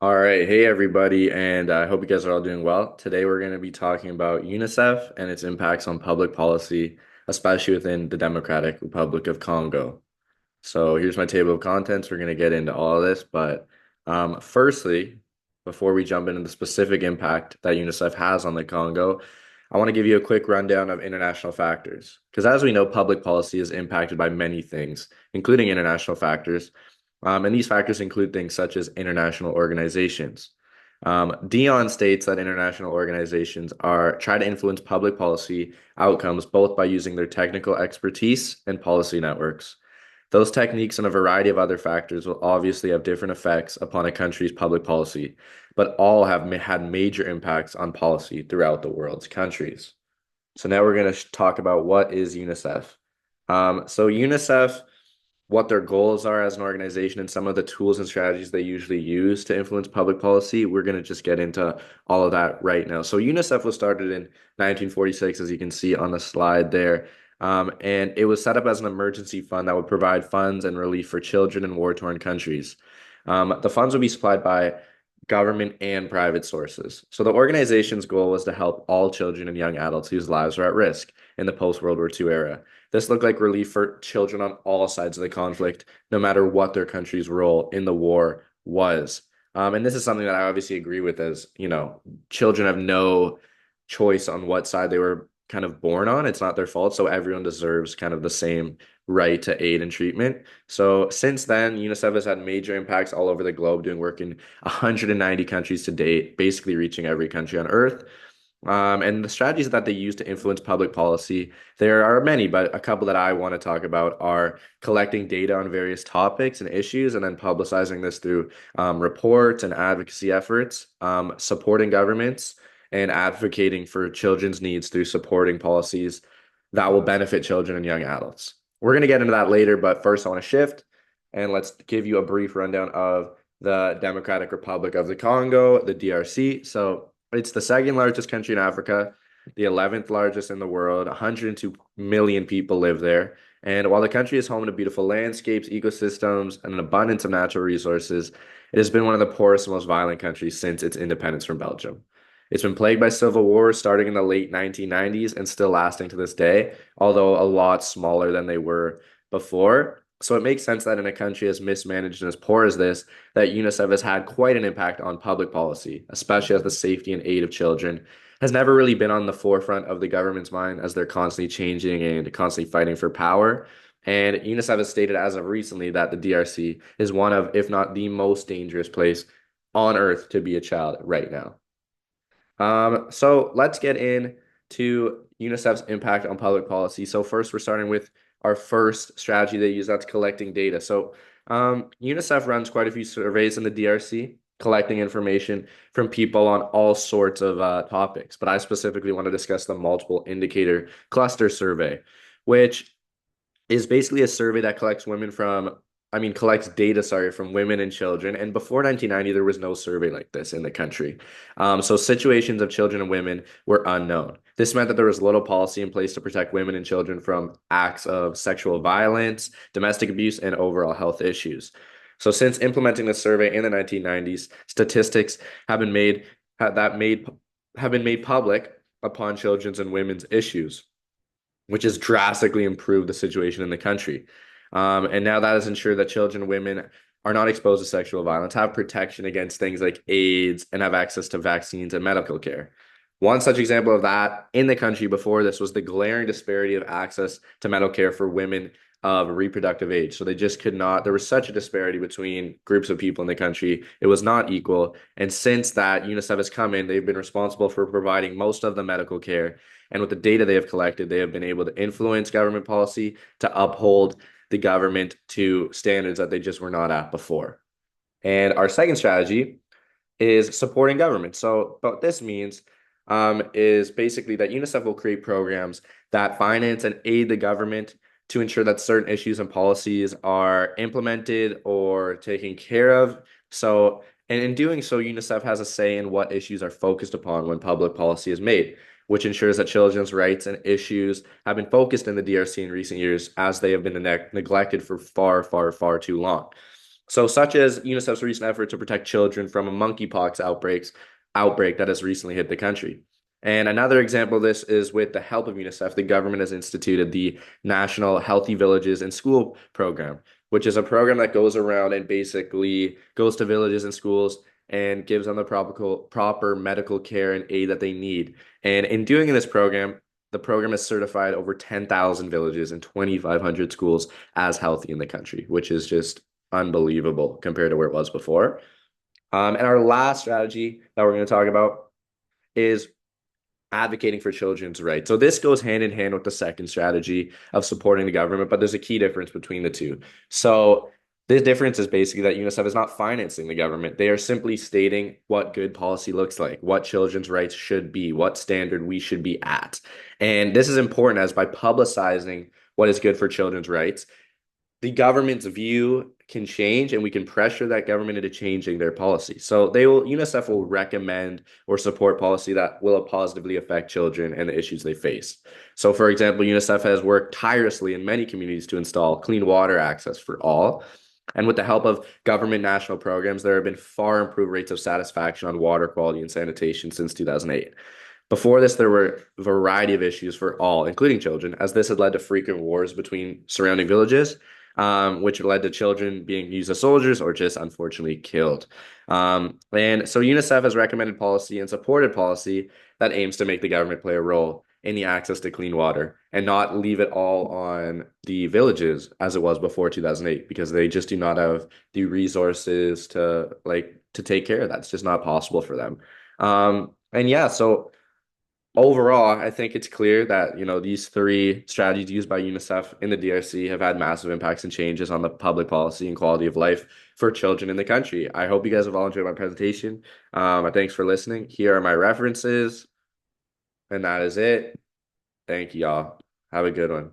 All right, hey everybody, and I hope you guys are all doing well. Today we're going to be talking about UNICEF and its impacts on public policy, especially within the Democratic Republic of Congo. So here's my table of contents. We're going to get into all of this, but firstly, before we jump into the specific impact that UNICEF has on the Congo, I want to give you a quick rundown of international factors. Because as we know, public policy is impacted by many things, including international factors. And these factors include things such as international organizations. Dion states that international organizations are try to influence public policy outcomes both by using their technical expertise and policy networks. Those techniques and a variety of other factors will obviously have different effects upon a country's public policy, but all have had major impacts on policy throughout the world's countries. So now we're going to talk about what is UNICEF. So UNICEF, what their goals are as an organization, and some of the tools and strategies they usually use to influence public policy. We're going to just get into all of that right now. So UNICEF was started in 1946, as you can see on the slide there. And it was set up as an emergency fund that would provide funds and relief for children in war-torn countries. The funds would be supplied by government and private sources. So the organization's goal was to help all children and young adults whose lives are at risk in the post-World War II era. This looked like relief for children on all sides of the conflict, no matter what their country's role in the war was. And this is something that I obviously agree with, as children have no choice on what side they were kind of born on. It's not their fault. So everyone deserves kind of the same right to aid and treatment. So since then, UNICEF has had major impacts all over the globe, doing work in 190 countries to date, basically reaching every country on Earth. And the strategies that they use to influence public policy, there are many, but a couple that I want to talk about are collecting data on various topics and issues, and then publicizing this through reports and advocacy efforts, supporting governments, and advocating for children's needs through supporting policies that will benefit children and young adults. We're going to get into that later, but first I want to shift and let's give you a brief rundown of the Democratic Republic of the Congo, the DRC. So it's the second largest country in Africa, the 11th largest in the world. 102 million people live there. And while the country is home to beautiful landscapes, ecosystems, and an abundance of natural resources, it has been one of the poorest and most violent countries since its independence from Belgium. It's been plagued by civil wars starting in the late 1990s and still lasting to this day, although a lot smaller than they were before. So it makes sense that in a country as mismanaged and as poor as this, that UNICEF has had quite an impact on public policy, especially as the safety and aid of children has never really been on the forefront of the government's mind, as they're constantly changing and constantly fighting for power. And UNICEF has stated as of recently that the DRC is one of, if not the most dangerous place on earth to be a child right now. So let's get into UNICEF's impact on public policy. So first, we're starting with our first strategy they use, that's collecting data. So UNICEF runs quite a few surveys in the DRC, collecting information from people on all sorts of topics. But I specifically want to discuss the multiple indicator cluster survey, which is basically a survey that collects data, sorry, from women and children. And before 1990, there was no survey like this in the country. So situations of children and women were unknown. This meant that there was little policy in place to protect women and children from acts of sexual violence, domestic abuse, and overall health issues. So since implementing the survey in the 1990s, statistics have been made that made have been made public upon children's and women's issues, which has drastically improved the situation in the country. And now that has ensured that children and women are not exposed to sexual violence, have protection against things like AIDS, and have access to vaccines and medical care. One such example of that in the country before this was the glaring disparity of access to medical care for women of reproductive age. So they just could not, there was such a disparity between groups of people in the country. It was not equal. And since that, UNICEF has come in, they've been responsible for providing most of the medical care. And with the data they have collected, they have been able to influence government policy to uphold the government to standards that they just were not at before. And our second strategy is supporting government. So what this means is basically that UNICEF will create programs that finance and aid the government to ensure that certain issues and policies are implemented or taken care of. So, and in doing so, UNICEF has a say in what issues are focused upon when public policy is made, which ensures that children's rights and issues have been focused in the DRC in recent years, as they have been neglected for far, far, far too long. So, such as UNICEF's recent effort to protect children from a monkeypox outbreak that has recently hit the country. And another example of this is with the help of UNICEF, the government has instituted the National Healthy Villages and School Program, which is a program that goes around and basically goes to villages and schools and gives them the proper medical care and aid that they need. And in doing this program, the program has certified over 10,000 villages and 2,500 schools as healthy in the country, which is just unbelievable compared to where it was before. And our last strategy that we're going to talk about is advocating for children's rights. So this goes hand in hand with the second strategy of supporting the government, but there's a key difference between the two. So the difference is basically that UNICEF is not financing the government. They are simply stating what good policy looks like, what children's rights should be, what standard we should be at. And this is important as by publicizing what is good for children's rights, the government's view can change and we can pressure that government into changing their policy. So UNICEF will recommend or support policy that will positively affect children and the issues they face. So for example, UNICEF has worked tirelessly in many communities to install clean water access for all. And with the help of government national programs, there have been far improved rates of satisfaction on water quality and sanitation since 2008. Before this, there were a variety of issues for all, including children, as this had led to frequent wars between surrounding villages, which led to children being used as soldiers or just unfortunately killed. And so UNICEF has recommended policy and supported policy that aims to make the government play a role in the access to clean water and not leave it all on the villages as it was before 2008 because they just do not have the resources to take care of that. It's just not possible for them. And yeah, so overall, I think it's clear that, these three strategies used by UNICEF in the DRC have had massive impacts and changes on the public policy and quality of life for children in the country. I hope you guys have all enjoyed my presentation. Thanks for listening. Here are my references, and that is it. Thank you, y'all. Have a good one.